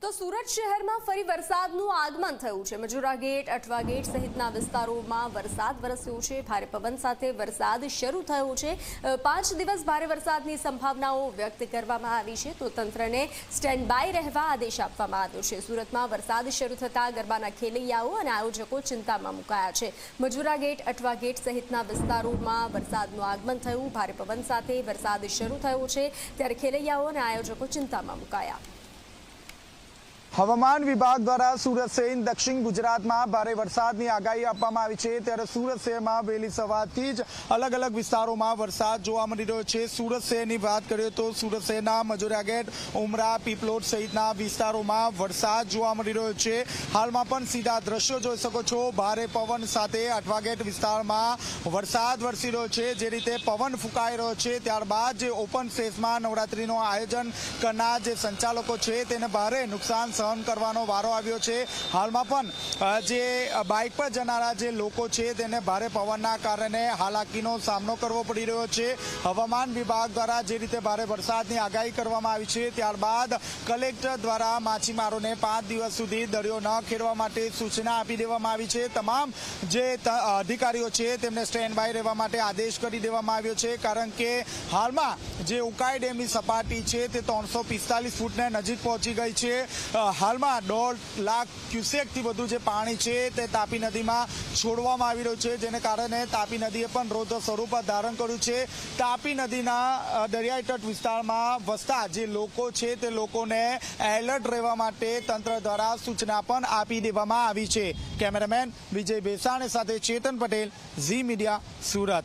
તો સુરત શહેરમાં ફરી વરસાદનું આગમન થયું છે। મજૂરા ગેટ, અઠવા ગેટ સહિતના વિસ્તારોમાં વરસાદ વરસ્યો છે। ભારે પવન સાથે વરસાદ શરૂ થયો છે। 5 દિવસ ભારે વરસાદની સંભાવનાઓ વ્યક્ત કરવામાં આવી છે, તો તંત્રને સ્ટેન્ડ બાય રહેવા આદેશ આપવામાં આવ્યો છે। સુરતમાં વરસાદ શરૂ થતાં ગરબાના ખેલૈયાઓ અને આયોજકો ચિંતામાં મુકાયા છે। મજૂરા ગેટ, અઠવા ગેટ સહિતના વિસ્તારોમાં વરસાદનું આગમન થયું। ભારે પવન સાથે વરસાદ શરૂ થયો છે, ત્યારે ખેલૈયાઓ અને આયોજકો ચિંતામાં મુકાયા। હવામાન વિભાગ દ્વારા સુરત સહિત દક્ષિણ ગુજરાતમાં ભારે વરસાદની આગાહી આપવામાં આવી છે, ત્યારે સુરત શહેરમાં વહેલી સવારથી જ અલગ અલગ વિસ્તારોમાં વરસાદ જોવા મળી રહ્યો છે। સુરત શહેરની વાત કરીએ તો સુરત શહેરના મજૂરા ગેટ, ઉમરા, પીપલોદ સહિતના વિસ્તારોમાં વરસાદ જોવા મળી રહ્યો છે। હાલમાં પણ સીધા દ્રશ્યો જોઈ શકો છો। ભારે પવન સાથે અઠવા ગેટ વિસ્તારમાં વરસાદ વરસી રહ્યો છે। જે રીતે પવન ફૂંકાઈ રહ્યો છે, ત્યારબાદ જે ઓપન સ્પેસમાં નવરાત્રીનું આયોજન કરનાર જે સંચાલકો છે તેને ભારે નુકસાન સહન કરવાનો વારો આવ્યો છે। હાલમાં પણ જે બાઇક પર જનારા જે લોકો છે તેને ભારે પવનના કારણે હાલાકીનો સામનો કરવો પડી રહ્યો છે। હવામાન વિભાગ દ્વારા જે રીતે ભારે વરસાદની આગાહી કરવામાં આવી છે, ત્યારબાદ કલેક્ટર દ્વારા માછીમારોને 5 દિવસ સુધી દરિયો ન ખેડવા માટે સૂચના આપી દેવામાં આવી છે। તમામ જે અધિકારીઓ છે તેમને સ્ટેન્ડ બાય રહેવા માટે આદેશ કરી દેવામાં આવ્યો છે, કારણ કે હાલમાં જે ઉકાઈ ડેમની સપાટી છે તે 345 ફૂટને નજીક પહોંચી ગઈ છે। હાલમાં 1.5 લાખ ક્યુસેકથી વધુ જે પાણી છે તે તાપી નદીમાં છોડવામાં આવી રહ્યું છે, જેને કારણે તાપી નદીએ પણ રૌદ્ર સ્વરૂપ ધારણ કર્યું છે। તાપી નદીના દરિયાઈ તટ વિસ્તારમાં વસતા જે લોકો છે તે લોકોને એલર્ટ રહેવા માટે તંત્ર દ્વારા સૂચના પણ આપી દેવામાં આવી છે। કેમેરામેન વિજય બેસાણી સાથે ચેતન પટેલ, ઝી મીડિયા, સુરત।